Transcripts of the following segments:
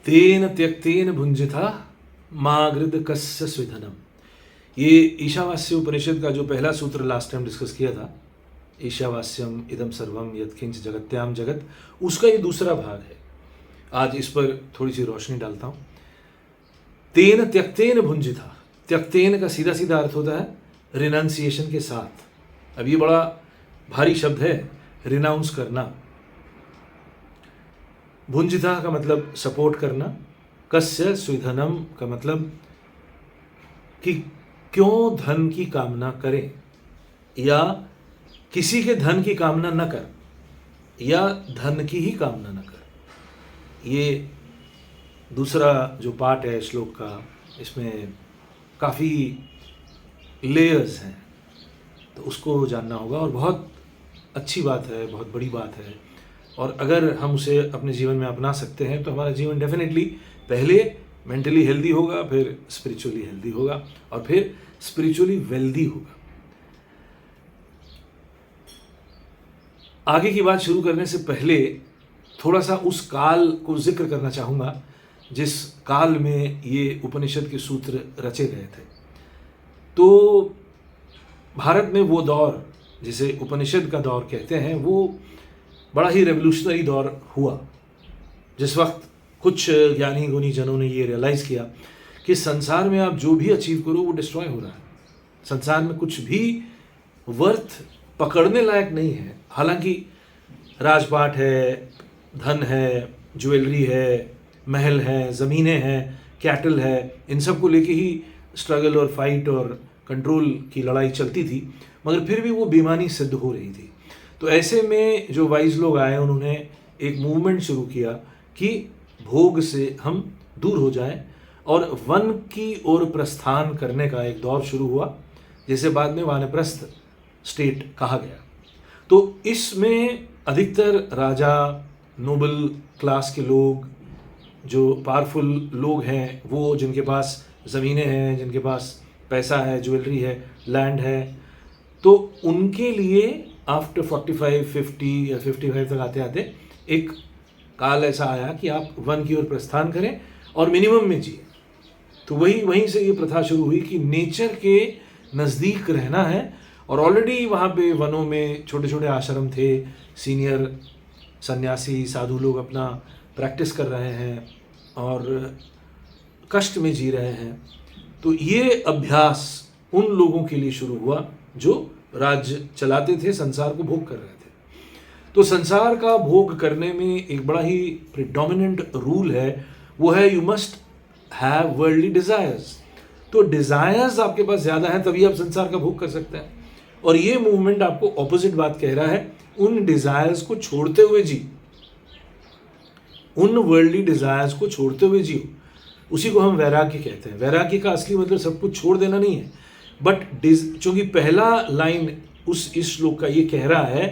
तेन त्यक्तेन भुंजिता मागृद कस्य स्विधनम। ये ईशावास्य उपनिषद का जो पहला सूत्र लास्ट टाइम डिस्कस किया था, ईशावास्यम इदम सर्वम यत्किंच जगत्याम जगत, उसका ये दूसरा भाग है। आज इस पर थोड़ी सी रोशनी डालता हूँ। तेन त्यक्तेन भुंजिता, त्यक्तेन का सीधा सीधा अर्थ होता है रिनाउंसिएशन के साथ। अब ये बड़ा भारी शब्द है, रिनाउंस करना। भुंजिता का मतलब सपोर्ट करना, कस्य स्विधनम का मतलब कि क्यों धन की कामना करें, या किसी के धन की कामना न कर, या धन की ही कामना न कर। ये दूसरा जो पार्ट है श्लोक का, इसमें काफ़ी लेयर्स हैं, तो उसको जानना होगा। और बहुत अच्छी बात है, बहुत बड़ी बात है, और अगर हम उसे अपने जीवन में अपना सकते हैं तो हमारा जीवन डेफिनेटली पहले मेंटली हेल्दी होगा, फिर स्पिरिचुअली हेल्दी होगा, और फिर स्पिरिचुअली वेल्दी होगा। आगे की बात शुरू करने से पहले थोड़ा सा उस काल को जिक्र करना चाहूँगा जिस काल में ये उपनिषद के सूत्र रचे गए थे। तो भारत में वो दौर जिसे उपनिषद का दौर कहते हैं, वो बड़ा ही रेवोल्यूशनरी दौर हुआ, जिस वक्त कुछ ज्ञानी गुणी जनों ने ये रियलाइज़ किया कि संसार में आप जो भी अचीव करो वो डिस्ट्रॉय हो रहा है। संसार में कुछ भी वर्थ पकड़ने लायक नहीं है। हालांकि राजपाट है, धन है, ज्वेलरी है, महल है, ज़मीनें हैं, कैटल है, इन सब को लेके ही स्ट्रगल और फाइट और कंट्रोल की लड़ाई चलती थी, मगर फिर भी वो बेईमानी सिद्ध हो रही थी। तो ऐसे में जो वाइज लोग आए, उन्होंने एक मूवमेंट शुरू किया कि भोग से हम दूर हो जाएं और वन की ओर प्रस्थान करने का एक दौर शुरू हुआ, जिसे बाद में वानप्रस्थ स्टेट कहा गया। तो इसमें अधिकतर राजा, नोबल क्लास के लोग, जो पावरफुल लोग हैं, वो जिनके पास ज़मीनें हैं, जिनके पास पैसा है, ज्वेलरी है, लैंड है, तो उनके लिए आफ्टर 45, 50 या 55 तक आते आते एक काल ऐसा आया कि आप वन की ओर प्रस्थान करें और मिनिमम में जिए। तो वहीं से ये प्रथा शुरू हुई कि नेचर के नज़दीक रहना है। और ऑलरेडी वहाँ पे वनों में छोटे छोटे आश्रम थे, सीनियर सन्यासी साधु लोग अपना प्रैक्टिस कर रहे हैं और कष्ट में जी रहे हैं। तो ये अभ्यास उन लोगों के लिए शुरू हुआ जो राज्य चलाते थे, संसार को भोग कर रहे थे। तो संसार का भोग करने में एक बड़ा ही प्रिडोमिनेंट रूल है, वो है you must have worldly desires. तो डिजायर्स आपके पास ज़्यादा है तभी आप संसार का भोग कर सकते हैं। और ये मूवमेंट आपको ऑपोजिट बात कह रहा है, उन डिजायर्स को छोड़ते हुए जी, उन वर्ल्डली डिजायर्स को छोड़ते हुए जियो। उसी को हम वैराग्य कहते हैं। वैराग्य का असली मतलब सब कुछ छोड़ देना नहीं है, बट चूंकि पहला लाइन इस श्लोक का ये कह रहा है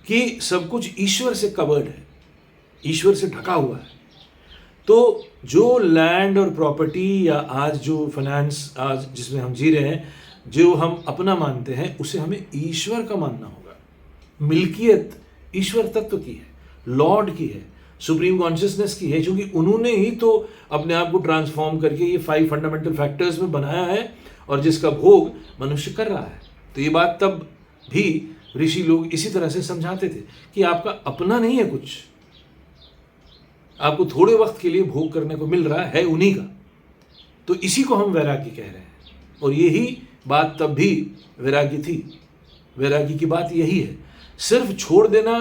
कि सब कुछ ईश्वर से कवर्ड है, ईश्वर से ढका हुआ है। तो जो लैंड और प्रॉपर्टी या आज जो फाइनेंस आज जिसमें हम जी रहे हैं, जो हम अपना मानते हैं, उसे हमें ईश्वर का मानना होगा। मिल्कियत ईश्वर तत्व की है, लॉर्ड की है, सुप्रीम कॉन्शियसनेस की है, क्योंकि उन्होंने ही तो अपने आप को ट्रांसफॉर्म करके ये 5 फंडामेंटल फैक्टर्स में बनाया है और जिसका भोग मनुष्य कर रहा है। तो ये बात तब भी ऋषि लोग इसी तरह से समझाते थे कि आपका अपना नहीं है कुछ, आपको थोड़े वक्त के लिए भोग करने को मिल रहा है उन्हीं का। तो इसी को हम वैराग्य कह रहे हैं, और यही बात तब भी वैराग्य थी। वैराग्य की बात यही है, सिर्फ छोड़ देना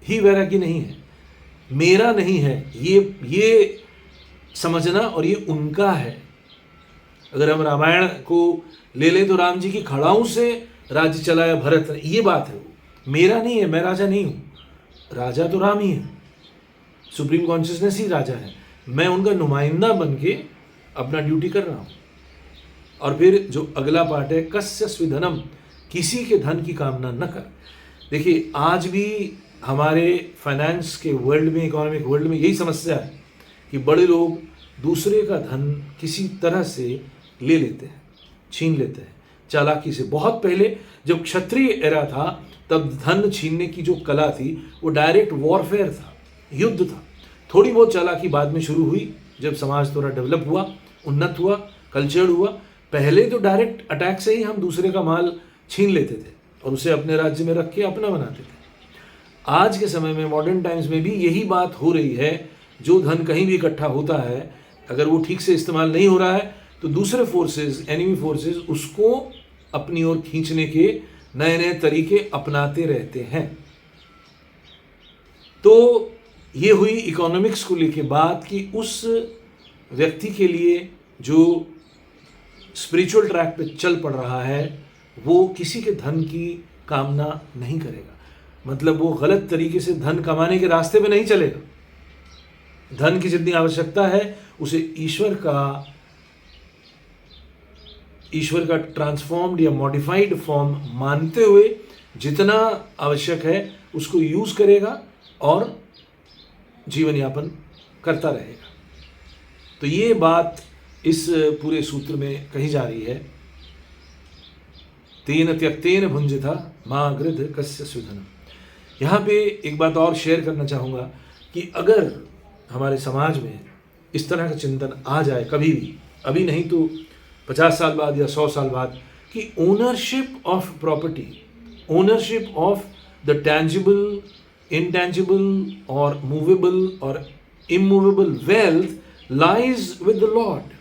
ही वैराग्य नहीं है, मेरा नहीं है ये समझना, और ये उनका है। अगर हम रामायण को ले लें तो राम जी की खड़ाऊ से राज्य चलाया भरत ने, ये बात है। वो मेरा नहीं है, मैं राजा नहीं हूँ, राजा तो राम ही है, सुप्रीम कॉन्शियसनेस ही राजा है, मैं उनका नुमाइंदा बन के अपना ड्यूटी कर रहा हूँ। और फिर जो अगला पार्ट है, कस्य स्विधनम, किसी के धन की कामना न कर। देखिए आज भी हमारे फाइनेंस के वर्ल्ड में, इकोनॉमिक वर्ल्ड में यही समस्या है कि बड़े लोग दूसरे का धन किसी तरह से ले लेते हैं, छीन लेते हैं चालाकी से। बहुत पहले जब क्षत्रिय एरा था तब धन छीनने की जो कला थी वो डायरेक्ट वॉरफेयर था, युद्ध था। थोड़ी बहुत चालाकी बाद में शुरू हुई जब समाज थोड़ा डेवलप हुआ, उन्नत हुआ, कल्चर्ड हुआ, पहले तो डायरेक्ट अटैक से ही हम दूसरे का माल छीन लेते थे और उसे अपने राज्य में रख के अपना बनाते थे। आज के समय में, मॉडर्न टाइम्स में भी यही बात हो रही है। जो धन कहीं भी इकट्ठा होता है, अगर वो ठीक से इस्तेमाल नहीं हो रहा है तो दूसरे फोर्सेस, एनिमी फोर्सेस उसको अपनी ओर खींचने के नए नए तरीके अपनाते रहते हैं। तो ये हुई इकोनॉमिक्स को लेके बात कि उस व्यक्ति के लिए जो स्पिरिचुअल ट्रैक पे चल पड़ रहा है वो किसी के धन की कामना नहीं करेगा। मतलब वो गलत तरीके से धन कमाने के रास्ते पे नहीं चलेगा। धन की जितनी आवश्यकता है उसे ईश्वर का ट्रांसफॉर्म्ड या मॉडिफाइड फॉर्म मानते हुए जितना आवश्यक है उसको यूज करेगा और जीवन यापन करता रहेगा। तो ये बात इस पूरे सूत्र में कही जा रही है। तेन त्यक्तेन भुंजता मां गृध कस्य सुधनम। यहाँ पे एक बात और शेयर करना चाहूँगा कि अगर हमारे समाज में इस तरह का चिंतन आ जाए कभी भी, अभी नहीं तो 50 साल बाद या 100 साल बाद, कि ownership of property, ownership of the tangible, intangible or movable or immovable wealth lies with the Lord।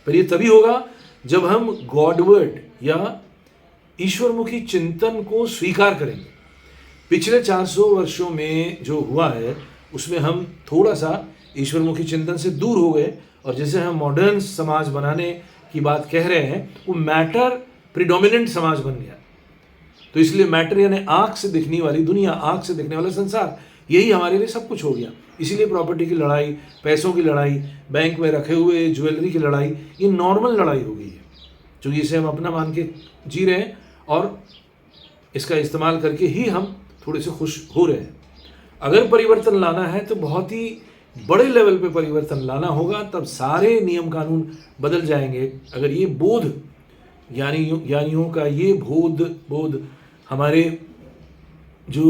पर ये तभी होगा जब हम गॉडवर्ड या ईश्वरमुखी चिंतन को स्वीकार करेंगे। पिछले 400 वर्षों में जो हुआ है उसमें हम थोड़ा सा ईश्वरमुखी चिंतन से दूर हो गए और जैसे हम मॉडर्न समाज बनाने की बात कह रहे हैं वो मैटर प्रिडोमिनेंट समाज बन गया। तो इसलिए मैटर यानी आंख से दिखने वाली दुनिया, आंख से दिखने वाला संसार, यही हमारे लिए सब कुछ हो गया। इसीलिए प्रॉपर्टी की लड़ाई, पैसों की लड़ाई, बैंक में रखे हुए ज्वेलरी की लड़ाई, ये नॉर्मल लड़ाई हो गई है क्योंकि इसे हम अपना मान के जी रहे हैं और इसका इस्तेमाल करके ही हम थोड़े से खुश हो रहे हैं। अगर परिवर्तन लाना है तो बहुत ही बड़े लेवल पे परिवर्तन लाना होगा, तब सारे नियम कानून बदल जाएंगे। अगर ये बोध ज्ञानियों का ये बोध हमारे जो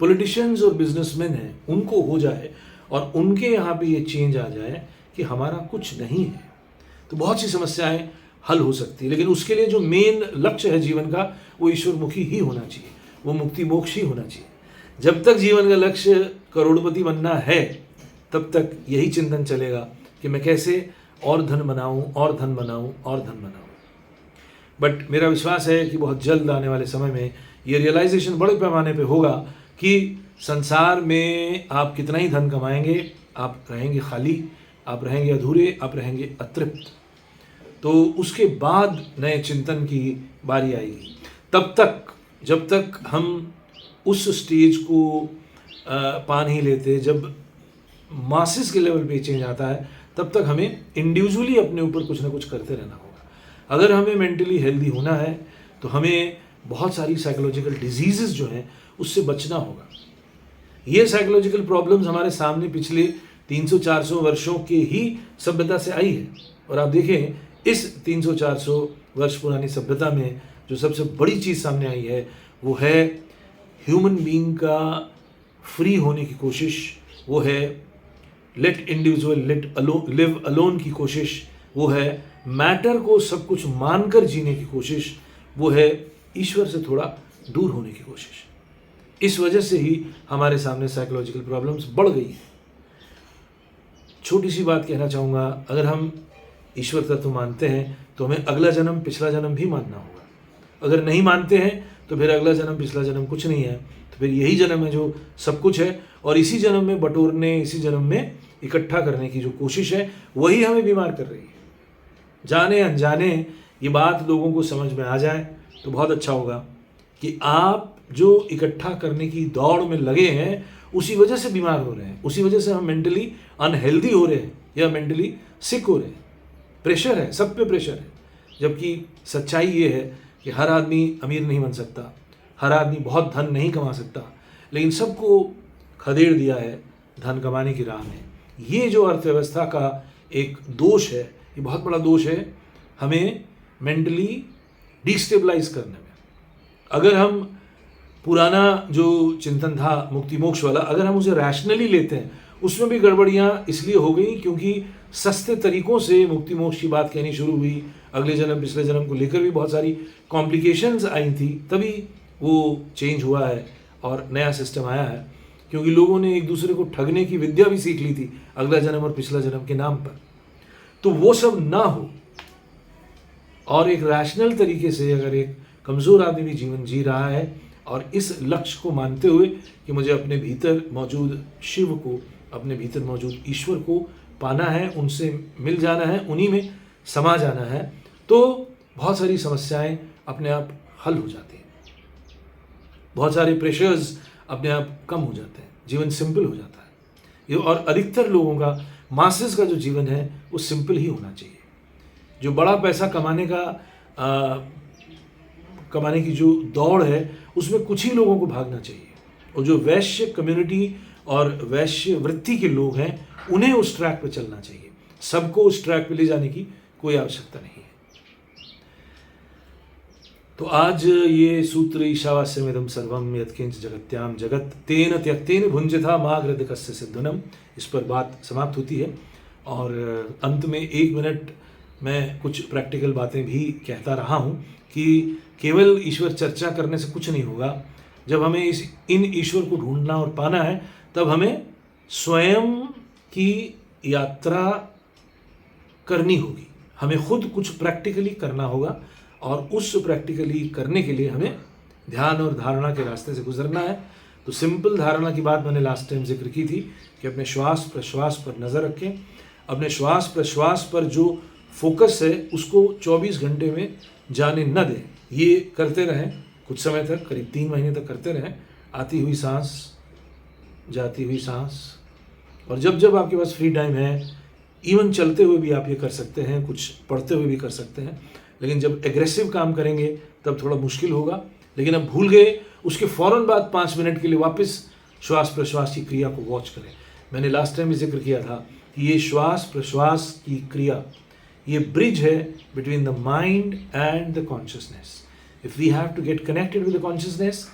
पॉलिटिशियंस और बिजनेसमैन हैं उनको हो जाए और उनके यहाँ पे ये चेंज आ जाए कि हमारा कुछ नहीं है, तो बहुत सी समस्याएं हल हो सकती है। लेकिन उसके लिए जो मेन लक्ष्य है जीवन का वो ईश्वरमुखी ही होना चाहिए, वो मुक्ति मोक्ष ही होना चाहिए। जब तक जीवन का लक्ष्य करोड़पति बनना है तब तक यही चिंतन चलेगा कि मैं कैसे और धन बनाऊं और धन बनाऊं और धन बनाऊं। बट मेरा विश्वास है कि बहुत जल्द आने वाले समय में ये रियलाइजेशन बड़े पैमाने पे होगा कि संसार में आप कितना ही धन कमाएंगे, आप रहेंगे खाली, आप रहेंगे अधूरे, आप रहेंगे अतृप्त। तो उसके बाद नए चिंतन की बारी आएगी। तब तक जब तक हम उस स्टेज को पा नहीं लेते, जब मासेस के लेवल पे चेंज आता है, तब तक हमें इंडिविजुअली अपने ऊपर कुछ ना कुछ करते रहना होगा। अगर हमें मेंटली हेल्दी होना है तो हमें बहुत सारी साइकोलॉजिकल डिजीजेस जो हैं उससे बचना होगा। ये साइकोलॉजिकल प्रॉब्लम्स हमारे सामने पिछले 300-400 वर्षों के ही सभ्यता से आई है और आप देखें इस 300-400 वर्ष पुरानी सभ्यता में जो सबसे बड़ी चीज़ सामने आई है वो है ह्यूमन बीइंग का फ्री होने की कोशिश, वो है लेट इंडिविजुअल लिव अलोन की कोशिश, वो है मैटर को सब कुछ मानकर जीने की कोशिश, वो है ईश्वर से थोड़ा दूर होने की कोशिश। इस वजह से ही हमारे सामने साइकोलॉजिकल प्रॉब्लम्स बढ़ गई हैं। छोटी सी बात कहना चाहूँगा, अगर हम ईश्वर तत्व मानते हैं तो हमें अगला जन्म पिछला जन्म भी मानना होगा। अगर नहीं मानते हैं तो फिर अगला जन्म पिछला जन्म कुछ नहीं है, तो फिर यही जन्म है जो सब कुछ है और इसी जन्म में बटोरने, इसी जन्म में इकट्ठा करने की जो कोशिश है वही हमें बीमार कर रही है। जाने अनजाने ये बात लोगों को समझ में आ जाए तो बहुत अच्छा होगा कि आप जो इकट्ठा करने की दौड़ में लगे हैं उसी वजह से बीमार हो रहे हैं, उसी वजह से हम मेंटली अनहेल्दी हो रहे हैं या मेंटली सिक हो रहे हैं। प्रेशर है, सब पे प्रेशर है। जबकि सच्चाई ये है कि हर आदमी अमीर नहीं बन सकता, हर आदमी बहुत धन नहीं कमा सकता, लेकिन सबको खदेड़ दिया है धन कमाने की राह में। ये जो अर्थव्यवस्था का एक दोष है, ये बहुत बड़ा दोष है हमें मेंटली डिस्टेबलाइज करने में। अगर हम पुराना जो चिंतन था मुक्ति मोक्ष वाला, अगर हम उसे रैशनली लेते हैं उसमें भी गड़बड़ियाँ इसलिए हो गई क्योंकि सस्ते तरीकों से मुक्ति मोक्ष की बात कहनी शुरू हुई, अगले जन्म पिछले जन्म को लेकर भी बहुत सारी कॉम्प्लिकेशंस आई थी, तभी वो चेंज हुआ है और नया सिस्टम आया है, क्योंकि लोगों ने एक दूसरे को ठगने की विद्या भी सीख ली थी अगला जन्म और पिछला जन्म के नाम पर। तो वो सब ना हो और एक रैशनल तरीके से अगर एक कमज़ोर आदमी भी जीवन जी रहा है और इस लक्ष्य को मानते हुए कि मुझे अपने भीतर मौजूद शिव को, अपने भीतर मौजूद ईश्वर को पाना है, उनसे मिल जाना है, उन्हीं में समा जाना है, तो बहुत सारी समस्याएं अपने आप हल हो जाती हैं, बहुत सारे प्रेशर्स अपने आप कम हो जाते हैं, जीवन सिंपल हो जाता है। ये और अधिकतर लोगों का, मासेस का जो जीवन है वो सिंपल ही होना चाहिए। जो बड़ा पैसा कमाने की जो दौड़ है उसमें कुछ ही लोगों को भागना चाहिए, और जो वैश्य कम्युनिटी और वैश्य वृत्ति के लोग हैं उन्हें उस ट्रैक पे चलना चाहिए। सबको उस ट्रैक पे ले जाने की कोई आवश्यकता नहीं है। तो आज ये सूत्र ईशावास्यमिदं सर्वम यत्किंच जगत्याम जगत तेन त्यक्तेन भुंजथा मा गृधकस्य सिद्धुनम, इस पर बात समाप्त होती है। और अंत में 1 मिनट मैं कुछ प्रैक्टिकल बातें भी कहता रहा हूँ कि केवल ईश्वर चर्चा करने से कुछ नहीं होगा। जब हमें इन ईश्वर को ढूंढना और पाना है, तब हमें स्वयं की यात्रा करनी होगी, हमें खुद कुछ प्रैक्टिकली करना होगा, और उस प्रैक्टिकली करने के लिए हमें ध्यान और धारणा के रास्ते से गुजरना है। तो सिंपल धारणा की बात मैंने लास्ट टाइम जिक्र की थी कि अपने श्वास प्रश्वास पर नज़र रखें, अपने श्वास प्रश्वास पर जो फोकस है उसको 24 घंटे में जाने न दें। ये करते रहें कुछ समय तक, करीब 3 महीने तक करते रहें, आती हुई सांस, जाती हुई सांस। और जब जब आपके पास फ्री टाइम है, इवन चलते हुए भी आप ये कर सकते हैं, कुछ पढ़ते हुए भी कर सकते हैं। लेकिन जब एग्रेसिव काम करेंगे तब थोड़ा मुश्किल होगा। लेकिन अब भूल गए, उसके फ़ौरन बाद 5 मिनट के लिए वापस श्वास प्रश्वास की क्रिया को वॉच करें। मैंने लास्ट टाइम भी जिक्र किया था कि ये श्वास प्रश्वास की क्रिया, ये ब्रिज है between the mind and the consciousness. If we have to get connected with the consciousness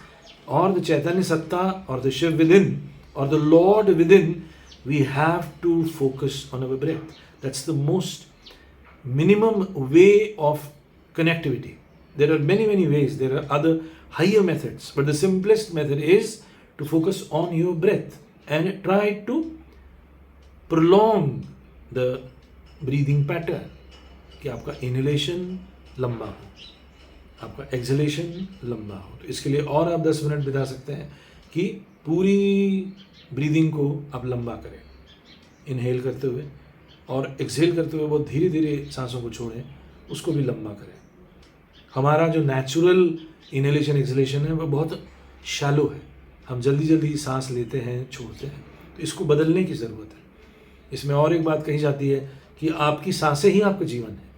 और द चैतन्य सत्ता और द शिव विद इन और the lord within, we have to focus on our breath. That's the most minimum way of connectivity. There are many ways, there are other higher methods, but the simplest method is to focus on your breath and try to prolong the breathing pattern, कि आपका inhalation लंबा हो, आपका exhalation लंबा हो। तो इसके लिए और आप 10 मिनट बिता सकते हैं कि पूरी ब्रीदिंग को आप लंबा करें, इनहेल करते हुए, और एक्सहेल करते हुए बहुत धीरे धीरे सांसों को छोड़ें, उसको भी लंबा करें। हमारा जो नेचुरल इनहेलेशन एक्सहेलेशन है वो बहुत शैलो है, हम जल्दी जल्दी सांस लेते हैं, छोड़ते हैं, तो इसको बदलने की ज़रूरत है। इसमें और एक बात कही जाती है कि आपकी सांसें ही आपका जीवन है।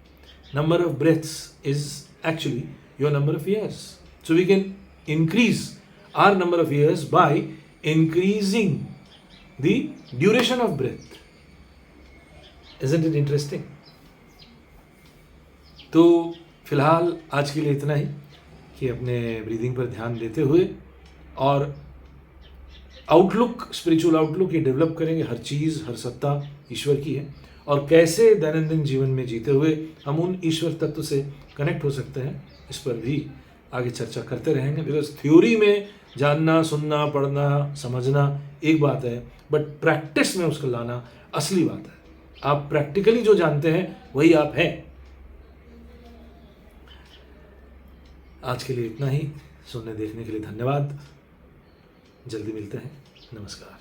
Number of breaths is actually your number of years, so we can increase our number of years by increasing the duration of breath. Isn't it interesting? तो फिलहाल आज के लिए इतना ही, कि अपने ब्रीदिंग पर ध्यान देते हुए और आउटलुक, स्पिरिचुअल आउटलुक ये डेवलप करेंगे। हर चीज़, हर सत्ता ईश्वर की है, और कैसे दैनंदिन जीवन में जीते हुए हम उन ईश्वर तत्व से कनेक्ट हो सकते हैं, इस पर भी आगे चर्चा करते रहेंगे। बिकॉज थ्योरी में जानना, सुनना, पढ़ना, समझना एक बात है, बट प्रैक्टिस में उसको लाना असली बात है। आप प्रैक्टिकली जो जानते हैं वही आप हैं। आज के लिए इतना ही। सुनने देखने के लिए धन्यवाद। जल्दी मिलते हैं। नमस्कार।